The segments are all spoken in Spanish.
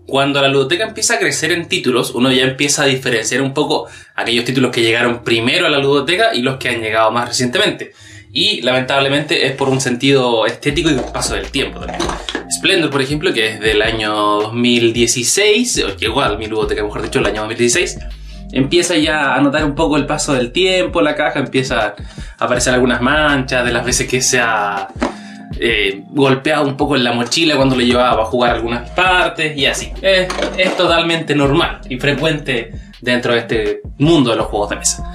Cuando la ludoteca empieza a crecer en títulos, uno ya empieza a diferenciar un poco aquellos títulos que llegaron primero a la ludoteca y los que han llegado más recientemente. Y lamentablemente es por un sentido estético y un paso del tiempo también. Splendor, por ejemplo, que es del año 2016, o llegó a mi ludoteca, mejor dicho, el año 2016, empieza ya a notar un poco el paso del tiempo, la caja empieza a aparecer algunas manchas de las veces que se ha golpeado un poco en la mochila cuando lo llevaba a jugar algunas partes y así. Es totalmente normal y frecuente dentro de este mundo de los juegos de mesa.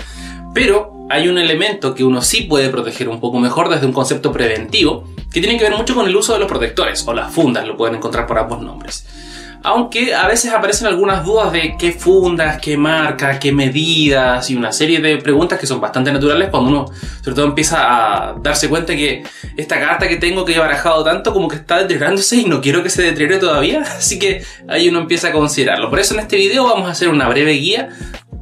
Pero hay un elemento que uno sí puede proteger un poco mejor desde un concepto preventivo que tiene que ver mucho con el uso de los protectores o las fundas, lo pueden encontrar por ambos nombres. Aunque a veces aparecen algunas dudas de qué fundas, qué marca, qué medidas y una serie de preguntas que son bastante naturales cuando uno sobre todo empieza a darse cuenta que esta carta que tengo que he barajado tanto como que está deteriorándose y no quiero que se deteriore todavía, así que ahí uno empieza a considerarlo. Por eso en este video vamos a hacer una breve guía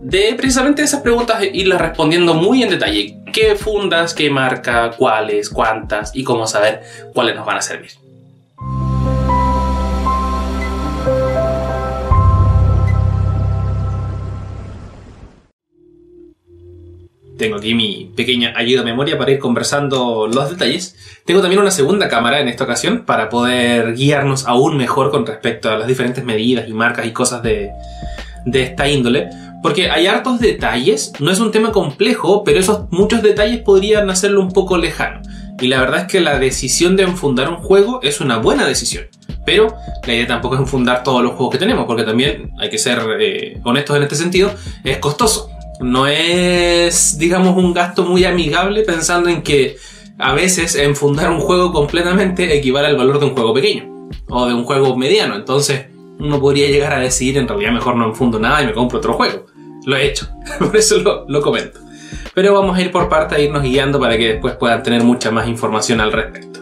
de precisamente esas preguntas e irlas respondiendo muy en detalle. ¿Qué fundas, qué marca, cuáles, cuántas y cómo saber cuáles nos van a servir? Tengo aquí mi pequeña ayuda a memoria para ir conversando los detalles. Tengo también una segunda cámara en esta ocasión para poder guiarnos aún mejor con respecto a las diferentes medidas y marcas y cosas de esta índole. Porque hay hartos detalles, no es un tema complejo, pero esos muchos detalles podrían hacerlo un poco lejano. Y la verdad es que la decisión de enfundar un juego es una buena decisión. Pero la idea tampoco es enfundar todos los juegos que tenemos, porque también hay que ser honestos en este sentido, es costoso. No es, digamos, un gasto muy amigable pensando en que a veces enfundar un juego completamente equivale al valor de un juego pequeño o de un juego mediano. Entonces uno podría llegar a decidir en realidad mejor no enfundo nada y me compro otro juego. Lo he hecho, por eso lo comento. Pero vamos a ir por parte a irnos guiando para que después puedan tener mucha más información al respecto.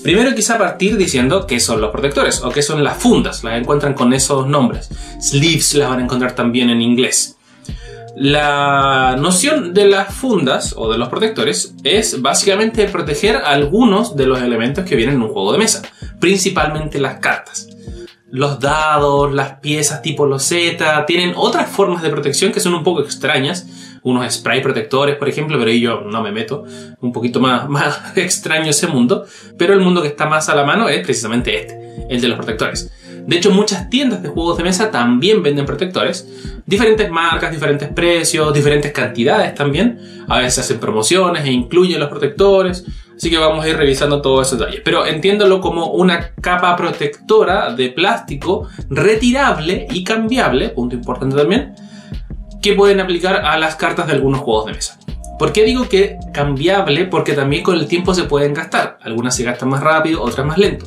Primero quizá partir diciendo qué son los protectores o qué son las fundas. Las encuentran con esos nombres. Sleeves las van a encontrar también en inglés. La noción de las fundas o de los protectores es básicamente proteger algunos de los elementos que vienen en un juego de mesa, principalmente las cartas. Los dados, las piezas tipo loseta, tienen otras formas de protección que son un poco extrañas, unos spray protectores por ejemplo, pero ahí yo no me meto, un poquito más extraño ese mundo, pero el mundo que está más a la mano es precisamente este, el de los protectores. De hecho, muchas tiendas de juegos de mesa también venden protectores. Diferentes marcas, diferentes precios, diferentes cantidades también. A veces hacen promociones e incluyen los protectores. Así que vamos a ir revisando todos esos detalles. Pero entiéndolo como una capa protectora de plástico retirable y cambiable, punto importante también, que pueden aplicar a las cartas de algunos juegos de mesa. ¿Por qué digo que cambiable? Porque también con el tiempo se pueden gastar. Algunas se gastan más rápido, otras más lento.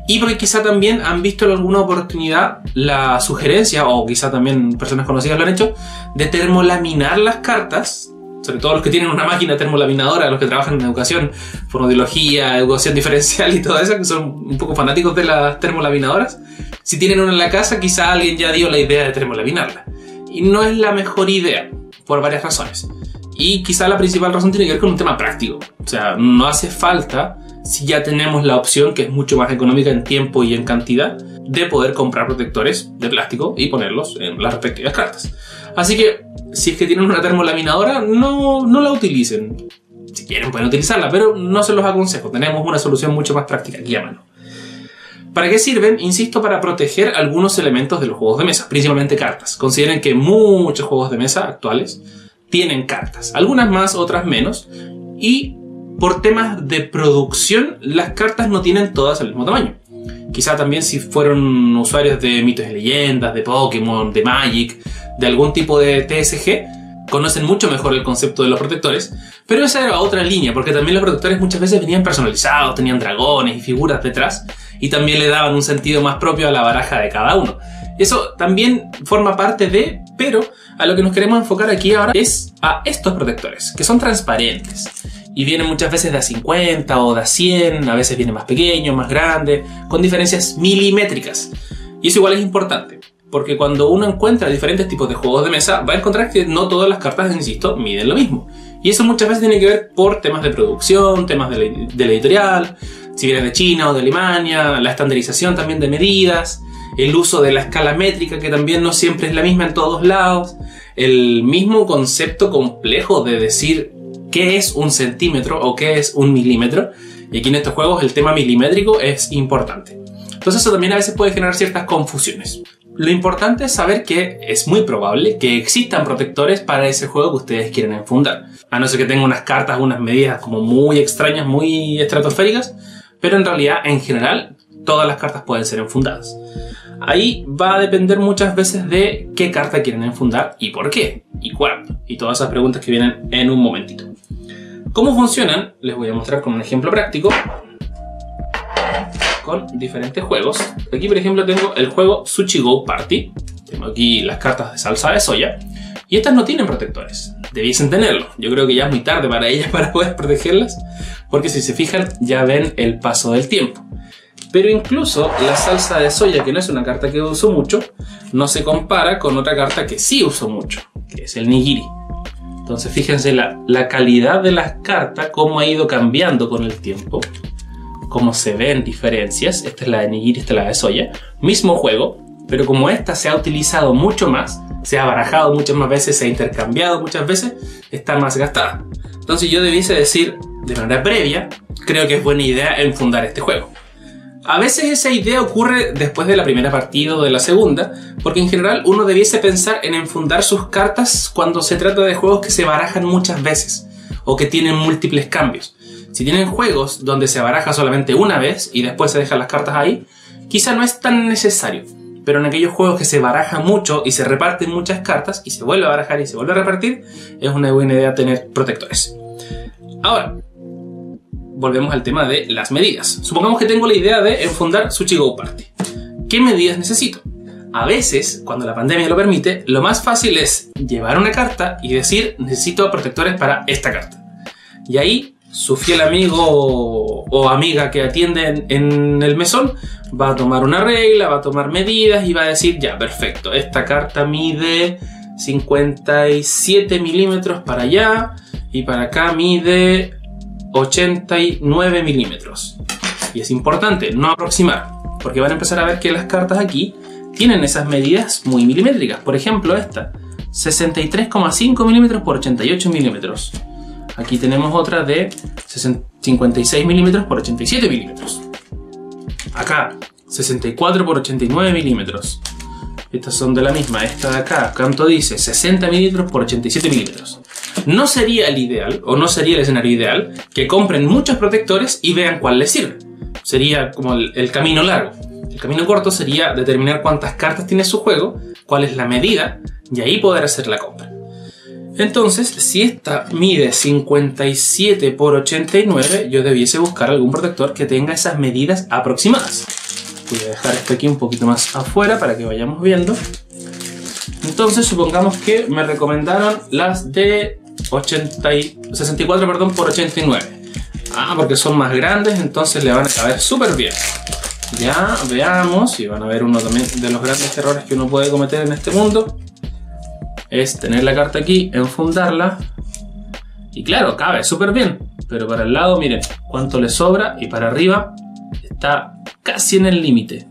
Y porque quizá también han visto en alguna oportunidad la sugerencia, o quizá también personas conocidas lo han hecho, de termolaminar las cartas, sobre todo los que tienen una máquina termolaminadora, los que trabajan en educación, fonoaudiología, educación diferencial y todo eso, que son un poco fanáticos de las termolaminadoras. Si tienen una en la casa, quizá alguien ya dio la idea de termolaminarla. Y no es la mejor idea, por varias razones. Y quizá la principal razón tiene que ver con un tema práctico. O sea, no hace falta, si ya tenemos la opción, que es mucho más económica en tiempo y en cantidad, de poder comprar protectores de plástico y ponerlos en las respectivas cartas. Así que, si es que tienen una termolaminadora, no la utilicen. Si quieren pueden utilizarla, pero no se los aconsejo. Tenemos una solución mucho más práctica aquí a mano. ¿Para qué sirven? Insisto, para proteger algunos elementos de los juegos de mesa, principalmente cartas. Consideren que muchos juegos de mesa actuales tienen cartas. Algunas más, otras menos. Y por temas de producción, las cartas no tienen todas el mismo tamaño. Quizá también si fueron usuarios de mitos y leyendas, de Pokémon, de Magic, de algún tipo de TSG, conocen mucho mejor el concepto de los protectores, pero esa era otra línea, porque también los protectores muchas veces venían personalizados, tenían dragones y figuras detrás, y también le daban un sentido más propio a la baraja de cada uno. Eso también forma parte de, pero a lo que nos queremos enfocar aquí ahora es a estos protectores, que son transparentes. Y vienen muchas veces de a 50 o de a 100, a veces vienen más pequeños, más grandes, con diferencias milimétricas. Y eso igual es importante, porque cuando uno encuentra diferentes tipos de juegos de mesa, va a encontrar que no todas las cartas, insisto, miden lo mismo. Y eso muchas veces tiene que ver por temas de producción, temas de la editorial, si viene de China o de Alemania, la estandarización también de medidas. el uso de la escala métrica, que también no siempre es la misma en todos lados, el mismo concepto complejo de decir qué es un centímetro o qué es un milímetro, y aquí en estos juegos el tema milimétrico es importante. Entonces eso también a veces puede generar ciertas confusiones. Lo importante es saber que es muy probable que existan protectores para ese juego que ustedes quieren enfundar. A no ser que tengan unas cartas, unas medidas como muy extrañas, muy estratosféricas, pero en realidad, en general, todas las cartas pueden ser enfundadas. Ahí va a depender muchas veces de qué carta quieren enfundar y por qué, y cuándo, y todas esas preguntas que vienen en un momentito. ¿Cómo funcionan? Les voy a mostrar con un ejemplo práctico con diferentes juegos. Aquí, por ejemplo, tengo el juego Sushi Go Party. Tengo aquí las cartas de salsa de soya. Y estas no tienen protectores. Debiesen tenerlo. Yo creo que ya es muy tarde para ellas para poder protegerlas. Porque si se fijan, ya ven el paso del tiempo. Pero incluso la salsa de soya, que no es una carta que uso mucho, no se compara con otra carta que sí uso mucho, que es el nigiri. Entonces fíjense la calidad de las cartas, cómo ha ido cambiando con el tiempo. Cómo se ven diferencias. Esta es la de nigiri, esta es la de soya. Mismo juego, pero como esta se ha utilizado mucho más, se ha barajado muchas más veces, se ha intercambiado muchas veces, está más gastada. Entonces yo debiese decir de manera previa, creo que es buena idea enfundar este juego. A veces esa idea ocurre después de la primera partida o de la segunda, porque en general uno debiese pensar en enfundar sus cartas cuando se trata de juegos que se barajan muchas veces o que tienen múltiples cambios. Si tienen juegos donde se baraja solamente una vez y después se dejan las cartas ahí, quizá no es tan necesario. Pero en aquellos juegos que se baraja mucho y se reparten muchas cartas y se vuelve a barajar y se vuelve a repartir, es una buena idea tener protectores. Ahora, volvemos al tema de las medidas. Supongamos que tengo la idea de enfundar Sushi Go Party. ¿Qué medidas necesito? A veces, cuando la pandemia lo permite, lo más fácil es llevar una carta y decir necesito protectores para esta carta. Y ahí su fiel amigo o amiga que atiende en el mesón va a tomar una regla, va a tomar medidas y va a decir ya, perfecto, esta carta mide 57 milímetros para allá y para acá mide 89 milímetros. Y es importante no aproximar, porque van a empezar a ver que las cartas aquí tienen esas medidas muy milimétricas. Por ejemplo, esta 63,5 milímetros por 88 milímetros. Aquí tenemos otra de 56 milímetros por 87 milímetros. Acá, 64 por 89 milímetros. Estas son de la misma. Esta de acá, ¿cuánto dice? 60 milímetros por 87 milímetros. No sería el ideal, o no sería el escenario ideal, que compren muchos protectores y vean cuál les sirve. Sería como el camino largo. El camino corto sería determinar cuántas cartas tiene su juego, cuál es la medida, y ahí poder hacer la compra. Entonces, si esta mide 57 por 89, yo debiese buscar algún protector que tenga esas medidas aproximadas. Voy a dejar esto aquí un poquito más afuera para que vayamos viendo. Entonces, supongamos que me recomendaron las de 64 por 89. Porque son más grandes, entonces le van a caber súper bien. Ya, veamos, y van a ver uno también de los grandes errores que uno puede cometer en este mundo. Es tener la carta aquí, enfundarla. Y claro, cabe súper bien. Pero para el lado, miren cuánto le sobra. Y para arriba está casi en el límite.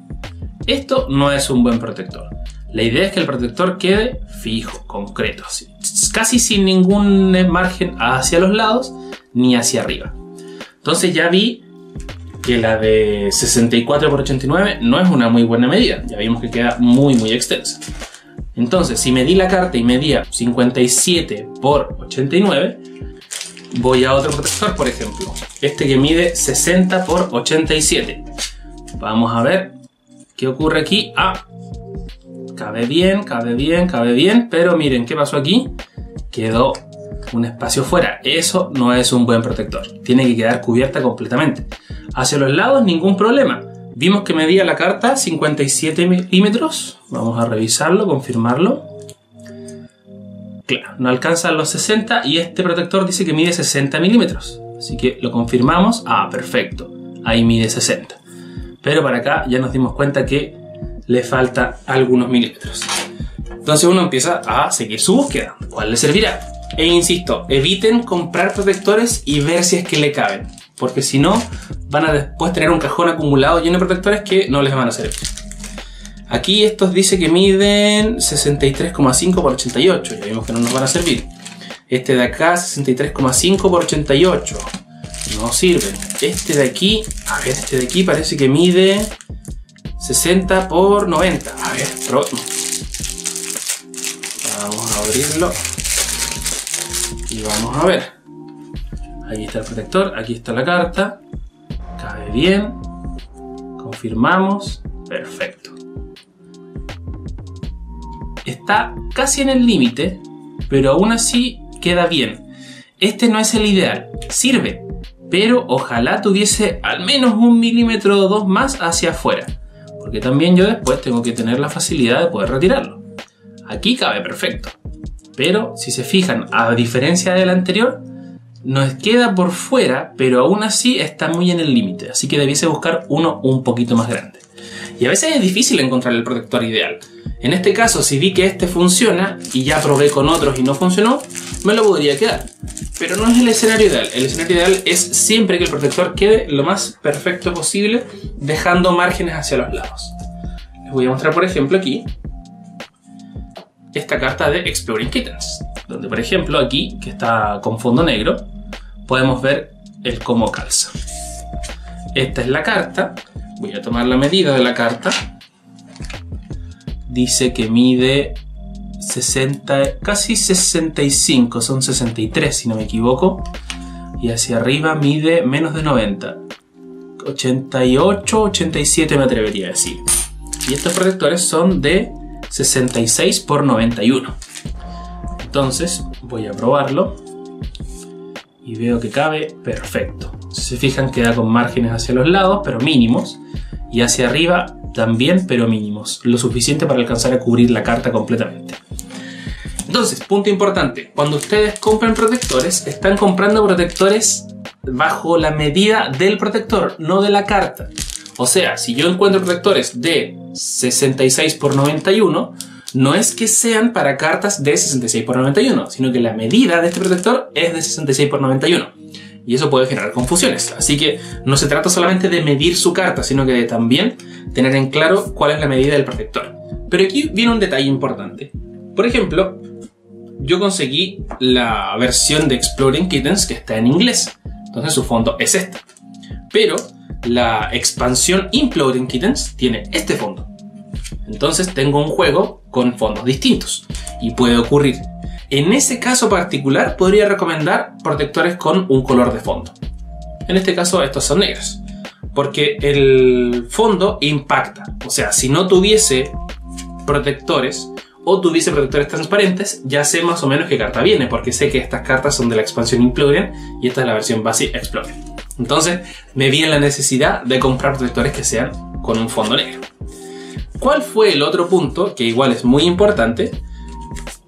Esto no es un buen protector. La idea es que el protector quede fijo, concreto. Casi sin ningún margen hacia los lados ni hacia arriba. Entonces ya vi que la de 64 por 89 no es una muy buena medida. Ya vimos que queda muy extensa. Entonces, si medí la carta y medía 57 por 89, voy a otro protector, por ejemplo. Este que mide 60 por 87. Vamos a ver qué ocurre aquí. Cabe bien, pero miren qué pasó aquí. Quedó un espacio fuera. Eso no es un buen protector. Tiene que quedar cubierta completamente. Hacia los lados, ningún problema. Vimos que medía la carta 57 milímetros. Vamos a revisarlo, confirmarlo. Claro, no alcanza los 60 y este protector dice que mide 60 milímetros. Así que lo confirmamos. Perfecto. Ahí mide 60. Pero para acá ya nos dimos cuenta que le falta algunos milímetros. Entonces uno empieza a seguir su búsqueda. ¿Cuál le servirá? E insisto, eviten comprar protectores y ver si es que le caben. Porque si no, van a después tener un cajón acumulado lleno de protectores que no les van a servir. Aquí estos dice que miden 63,5 por 88. Ya vimos que no nos van a servir. Este de acá 63,5 por 88. No sirven. Este de aquí, a ver, este de aquí parece que mide 60 por 90. A ver, probemos. Vamos a abrirlo. Y vamos a ver. Ahí está el protector, aquí está la carta. Cabe bien. Confirmamos. Perfecto. Está casi en el límite, pero aún así queda bien. Este no es el ideal. Sirve, pero ojalá tuviese al menos 1 milímetro o 2 más hacia afuera, porque también yo después tengo que tener la facilidad de poder retirarlo. Aquí cabe perfecto, pero si se fijan, a diferencia del anterior, nos queda por fuera, pero aún así está muy en el límite, así que debiese buscar uno un poquito más grande. Y a veces es difícil encontrar el protector ideal. En este caso, si vi que este funciona y ya probé con otros y no funcionó, me lo podría quedar. Pero no es el escenario ideal. El escenario ideal es siempre que el protector quede lo más perfecto posible, dejando márgenes hacia los lados. Les voy a mostrar, por ejemplo, aquí esta carta de Exploding Kittens, donde, por ejemplo, aquí, que está con fondo negro, podemos ver el cómo calza. Esta es la carta. Voy a tomar la medida de la carta. Dice que mide 60, casi 65, son 63 si no me equivoco. Y hacia arriba mide menos de 90. 88, 87 me atrevería a decir. Y estos protectores son de 66 por 91. Entonces voy a probarlo. Y veo que cabe perfecto. Si se fijan, queda con márgenes hacia los lados, pero mínimos. Y hacia arriba también, pero mínimos. Lo suficiente para alcanzar a cubrir la carta completamente. Entonces, punto importante. Cuando ustedes compran protectores, están comprando protectores bajo la medida del protector, no de la carta. O sea, si yo encuentro protectores de 66 por 91, no es que sean para cartas de 66 por 91, sino que la medida de este protector es de 66 por 91. Y eso puede generar confusiones. Así que no se trata solamente de medir su carta, sino que de también tener en claro cuál es la medida del protector. Pero aquí viene un detalle importante. Por ejemplo, yo conseguí la versión de Exploding Kittens que está en inglés. Entonces su fondo es este. Pero la expansión Imploding Kittens tiene este fondo. Entonces tengo un juego con fondos distintos. Y puede ocurrir. En ese caso particular podría recomendar protectores con un color de fondo. En este caso estos son negros. Porque el fondo impacta. O sea, si no tuviese protectores o tuviese protectores transparentes, ya sé más o menos qué carta viene. Porque sé que estas cartas son de la expansión Imploding y esta es la versión Basic Exploding. Entonces me vi en la necesidad de comprar protectores que sean con un fondo negro. ¿Cuál fue el otro punto que igual es muy importante?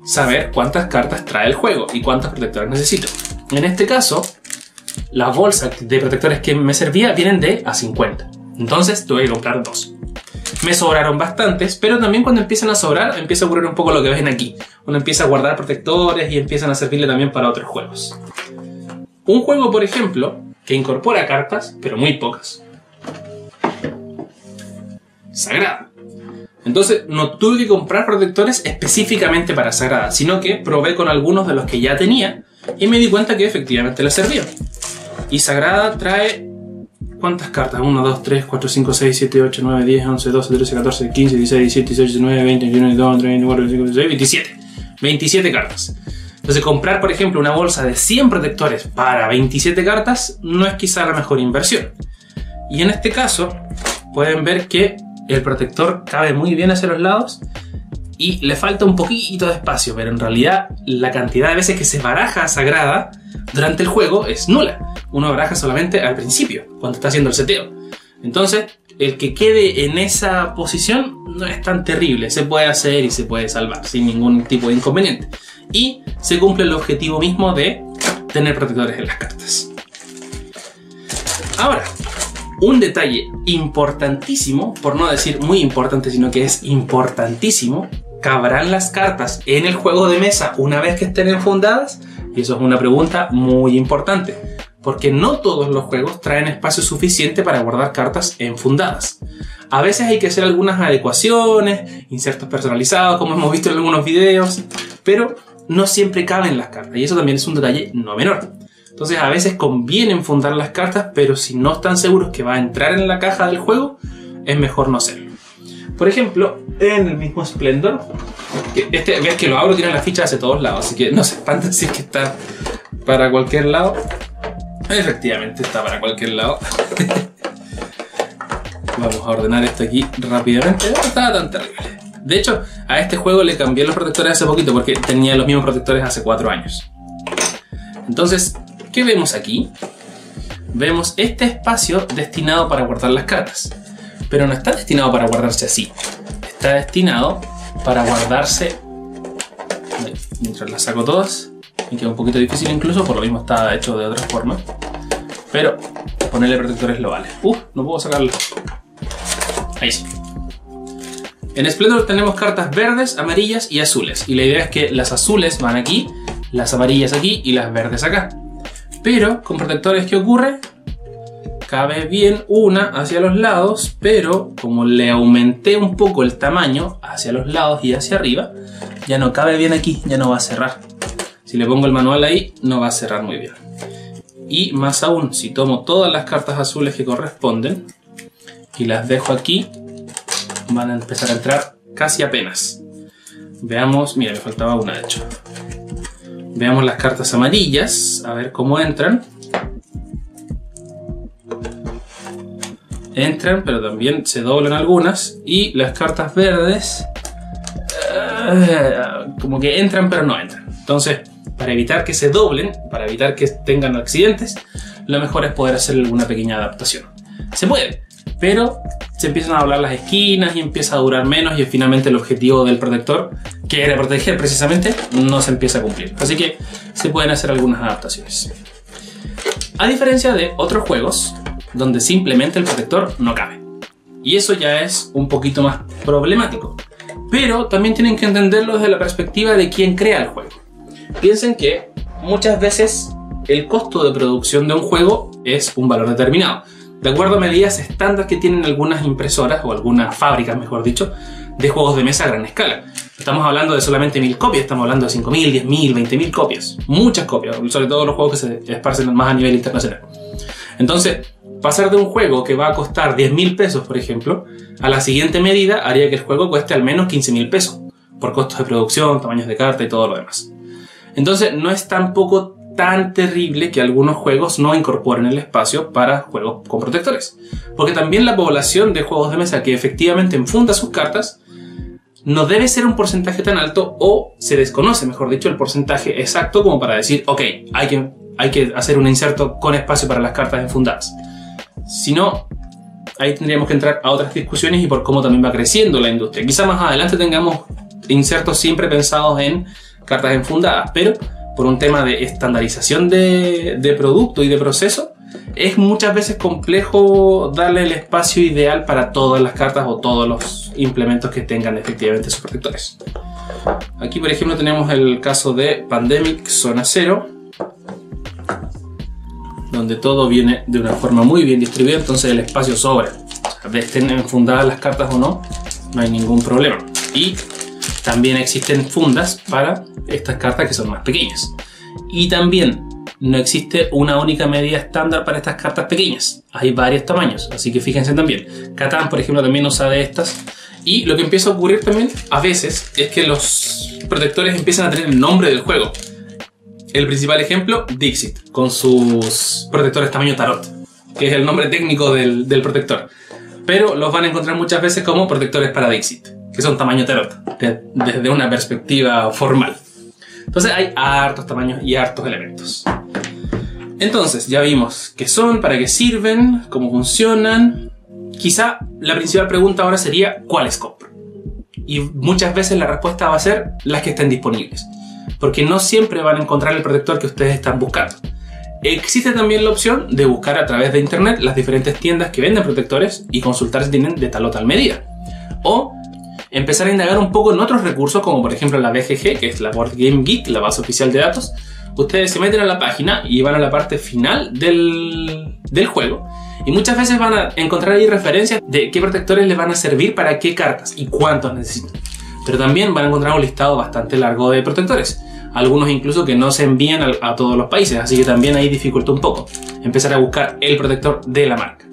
Saber cuántas cartas trae el juego y cuántos protectores necesito. En este caso, las bolsas de protectores que me servía vienen de a 50. Entonces tuve que comprar 2. Me sobraron bastantes, pero también cuando empiezan a sobrar, empieza a ocurrir un poco lo que ven aquí. Uno empieza a guardar protectores y empiezan a servirle también para otros juegos. Un juego, por ejemplo, que incorpora cartas, pero muy pocas. Sagrada. Entonces no tuve que comprar protectores específicamente para Sagrada, sino que probé con algunos de los que ya tenía y me di cuenta que efectivamente les servía. Y Sagrada trae... ¿cuántas cartas? 1, 2, 3, 4, 5, 6, 7, 8, 9, 10, 11, 12, 13, 14, 15, 16, 17, 18, 19, 20, 21, 22, 23, 24, 25, 26, 27. 27 cartas. Entonces comprar, por ejemplo, una bolsa de 100 protectores para 27 cartas no es quizá la mejor inversión. Y en este caso pueden ver que el protector cabe muy bien hacia los lados y le falta un poquito de espacio, pero en realidad la cantidad de veces que se baraja Sagrada durante el juego es nula. Uno baraja solamente al principio, cuando está haciendo el seteo. Entonces, el que quede en esa posición no es tan terrible. Se puede hacer y se puede salvar sin ningún tipo de inconveniente. Y se cumple el objetivo mismo de tener protectores en las cartas. Ahora, un detalle importantísimo, por no decir muy importante, sino que es importantísimo: ¿cabrán las cartas en el juego de mesa una vez que estén enfundadas? Y eso es una pregunta muy importante, porque no todos los juegos traen espacio suficiente para guardar cartas enfundadas. A veces hay que hacer algunas adecuaciones, insertos personalizados, como hemos visto en algunos videos, pero no siempre caben las cartas, y eso también es un detalle no menor. Entonces a veces conviene enfundar las cartas, pero si no están seguros que va a entrar en la caja del juego, es mejor no hacerlo. Por ejemplo, en el mismo Splendor, ves que lo abro, tiene la ficha hacia todos lados, así que no se espanten si es que está para cualquier lado. Efectivamente está para cualquier lado. Vamos a ordenar esto aquí rápidamente. No estaba tan terrible. De hecho, a este juego le cambié los protectores hace poquito porque tenía los mismos protectores hace 4 años. Entonces, ¿qué vemos aquí? Vemos este espacio destinado para guardar las cartas. Pero no está destinado para guardarse así. Está destinado para guardarse... Mientras las saco todas, me queda un poquito difícil incluso, por lo mismo está hecho de otra forma. Pero ponerle protectores lo vale. No puedo sacarlo. Ahí sí. En Splendor tenemos cartas verdes, amarillas y azules. Y la idea es que las azules van aquí, las amarillas aquí y las verdes acá. Pero con protectores, ¿qué ocurre? Cabe bien una hacia los lados, pero como le aumenté un poco el tamaño hacia los lados y hacia arriba, ya no cabe bien aquí, ya no va a cerrar. Si le pongo el manual ahí, no va a cerrar muy bien. Y más aún, si tomo todas las cartas azules que corresponden y las dejo aquí, van a empezar a entrar casi apenas. Veamos, mira, me faltaba una de hecho. Veamos las cartas amarillas, a ver cómo entran. Entran, pero también se doblan algunas. Y las cartas verdes como que entran, pero no entran. Entonces, para evitar que se doblen, para evitar que tengan accidentes, lo mejor es poder hacer alguna pequeña adaptación. Se puede, pero se empiezan a doblar las esquinas y empieza a durar menos, y finalmente el objetivo del protector, que era proteger precisamente, no se empieza a cumplir. Así que se pueden hacer algunas adaptaciones. A diferencia de otros juegos donde simplemente el protector no cabe. Y eso ya es un poquito más problemático. Pero también tienen que entenderlo desde la perspectiva de quien crea el juego. Piensen que muchas veces el costo de producción de un juego es un valor determinado, de acuerdo a medidas estándar que tienen algunas impresoras, o algunas fábricas, mejor dicho, de juegos de mesa a gran escala. Estamos hablando de solamente 1000 copias, estamos hablando de 5000, 10000, 20000 copias. Muchas copias, sobre todo los juegos que se esparcen más a nivel internacional. Entonces, pasar de un juego que va a costar 10.000 pesos, por ejemplo, a la siguiente medida haría que el juego cueste al menos 15.000 pesos, por costos de producción, tamaños de carta y todo lo demás. Entonces, no es tampoco tan terrible que algunos juegos no incorporen el espacio para juegos con protectores, porque también la población de juegos de mesa que efectivamente enfunda sus cartas no debe ser un porcentaje tan alto, o se desconoce, mejor dicho, el porcentaje exacto como para decir, ok, hay que hacer un inserto con espacio para las cartas enfundadas. Si no, ahí tendríamos que entrar a otras discusiones y por cómo también va creciendo la industria. Quizá más adelante tengamos insertos siempre pensados en cartas enfundadas, pero por un tema de estandarización de producto y de proceso, es muchas veces complejo darle el espacio ideal para todas las cartas o todos los implementos que tengan efectivamente sus protectores. Aquí, por ejemplo, tenemos el caso de Pandemic Zona 0, donde todo viene de una forma muy bien distribuida, entonces el espacio sobra. O sea, estén enfundadas las cartas o no, no hay ningún problema. Y también existen fundas para estas cartas que son más pequeñas. Y también no existe una única medida estándar para estas cartas pequeñas. Hay varios tamaños, así que fíjense también. Catán, por ejemplo, también usa de estas. Y lo que empieza a ocurrir también a veces es que los protectores empiezan a tener el nombre del juego. El principal ejemplo, Dixit, con sus protectores tamaño tarot, que es el nombre técnico del protector. Pero los van a encontrar muchas veces como protectores para Dixit, que son tamaño tarot, desde una perspectiva formal. Entonces hay hartos tamaños y hartos elementos. Entonces ya vimos qué son, para qué sirven, cómo funcionan. Quizá la principal pregunta ahora sería ¿cuáles compro? Y muchas veces la respuesta va a ser las que estén disponibles, porque no siempre van a encontrar el protector que ustedes están buscando. Existe también la opción de buscar a través de internet las diferentes tiendas que venden protectores y consultar si tienen de tal o tal medida. O empezar a indagar un poco en otros recursos, como por ejemplo la BGG, que es la Board Game Geek, la base oficial de datos. Ustedes se meten a la página y van a la parte final del juego Y muchas veces van a encontrar ahí referencias de qué protectores les van a servir para qué cartas y cuántos necesitan. Pero también van a encontrar un listado bastante largo de protectores. Algunos incluso que no se envían a todos los países, así que también ahí dificulta un poco empezar a buscar el protector de la marca.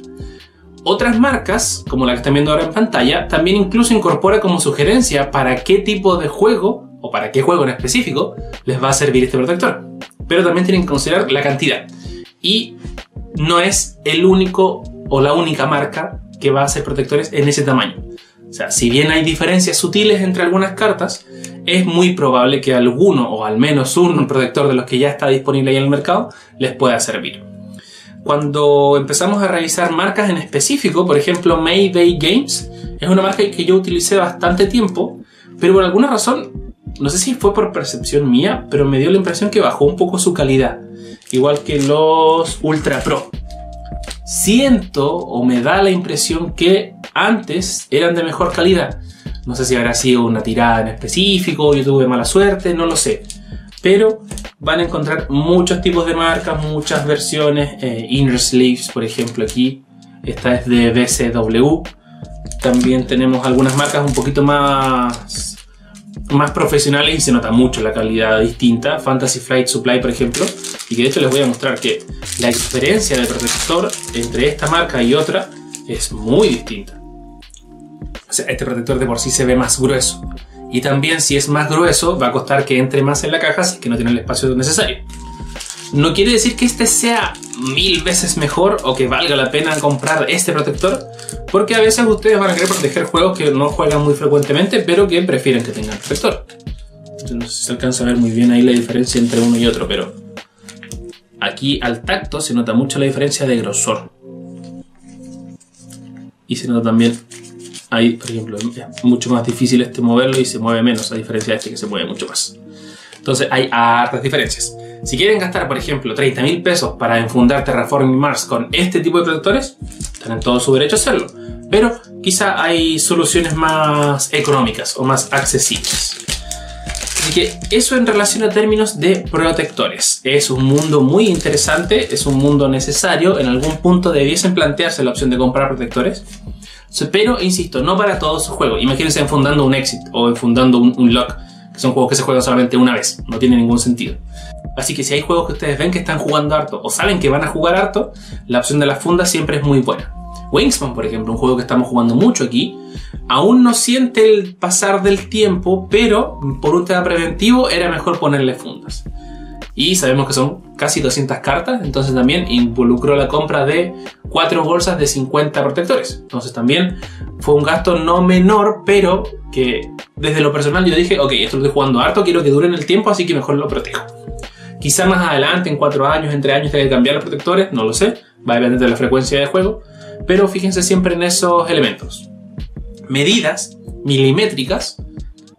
Otras marcas, como la que están viendo ahora en pantalla, también incluso incorpora como sugerencia para qué tipo de juego, o para qué juego en específico, les va a servir este protector. Pero también tienen que considerar la cantidad. Y no es el único o la única marca que va a hacer protectores en ese tamaño. O sea, si bien hay diferencias sutiles entre algunas cartas, es muy probable que alguno o al menos un protector de los que ya está disponible ahí en el mercado les pueda servir. Cuando empezamos a revisar marcas en específico, por ejemplo Mayday Games, es una marca que yo utilicé bastante tiempo, pero por alguna razón, no sé si fue por percepción mía, pero me dio la impresión que bajó un poco su calidad, igual que los Ultra Pro. Siento o me da la impresión que antes eran de mejor calidad. No sé si habrá sido una tirada en específico, yo tuve mala suerte, no lo sé. Pero van a encontrar muchos tipos de marcas, muchas versiones. Inner Sleeves, por ejemplo, aquí. Esta es de BCW. También tenemos algunas marcas un poquito más profesionales y se nota mucho la calidad distinta. Fantasy Flight Supply, por ejemplo. Y que de hecho les voy a mostrar que la diferencia de protector entre esta marca y otra es muy distinta. O sea, este protector de por sí se ve más grueso. Y también si es más grueso va a costar que entre más en la caja si es que no tiene el espacio necesario. No quiere decir que este sea 1000 veces mejor o que valga la pena comprar este protector, porque a veces ustedes van a querer proteger juegos que no juegan muy frecuentemente pero que prefieren que tengan protector. No sé si se alcanza a ver muy bien ahí la diferencia entre uno y otro, pero aquí al tacto se nota mucho la diferencia de grosor. Y se nota también ahí, por ejemplo, es mucho más difícil este moverlo y se mueve menos, a diferencia de este que se mueve mucho más. Entonces hay hartas diferencias. Si quieren gastar, por ejemplo, 30.000 pesos para enfundar Terraforming Mars con este tipo de protectores, están en todo su derecho a hacerlo. Pero quizá hay soluciones más económicas o más accesibles. Así que eso en relación a términos de protectores. Es un mundo muy interesante, es un mundo necesario. En algún punto debiesen plantearse la opción de comprar protectores. Pero, insisto, no para todos sus juegos. Imagínense enfundando un Exit o enfundando un Lock, que son juegos que se juegan solamente una vez. No tiene ningún sentido. Así que si hay juegos que ustedes ven que están jugando harto o saben que van a jugar harto, la opción de las fundas siempre es muy buena. Wingspan, por ejemplo, un juego que estamos jugando mucho aquí, aún no siente el pasar del tiempo, pero por un tema preventivo era mejor ponerle fundas. Y sabemos que son casi 200 cartas, entonces también involucró la compra de 4 bolsas de 50 protectores. Entonces también fue un gasto no menor, pero que desde lo personal yo dije, ok, esto lo estoy jugando harto, quiero que dure en el tiempo, así que mejor lo protejo. Quizá más adelante, en 4 años, entre años, tenga que cambiar los protectores, no lo sé, va a depender de la frecuencia de juego, pero fíjense siempre en esos elementos. Medidas milimétricas,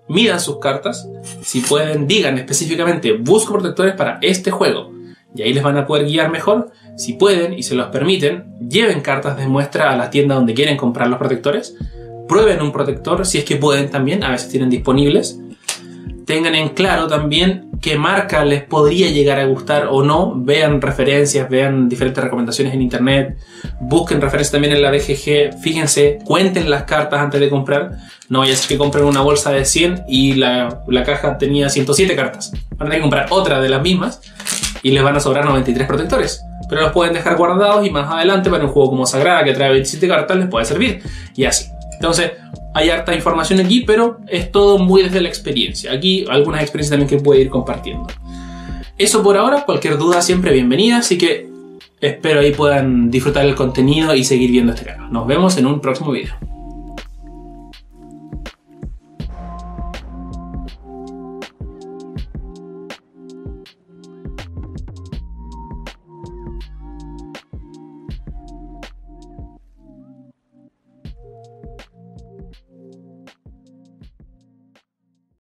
midan sus cartas, si pueden digan específicamente busco protectores para este juego y ahí les van a poder guiar mejor. Si pueden y se los permiten, lleven cartas de muestra a la tienda donde quieren comprar los protectores, prueben un protector si es que pueden también, a veces tienen disponibles. Tengan en claro también qué marca les podría llegar a gustar o no. Vean referencias, vean diferentes recomendaciones en internet. Busquen referencias también en la BGG. Fíjense, cuenten las cartas antes de comprar. No vaya a ser que compren una bolsa de 100 y la caja tenía 107 cartas. Van a tener que comprar otra de las mismas y les van a sobrar 93 protectores. Pero los pueden dejar guardados y más adelante para un juego como Sagrada que trae 27 cartas les puede servir. Y así. Entonces, hay harta información aquí, pero es todo muy desde la experiencia. Aquí algunas experiencias también que puedo ir compartiendo. Eso por ahora, cualquier duda siempre bienvenida, así que espero ahí puedan disfrutar el contenido y seguir viendo este canal. Nos vemos en un próximo video.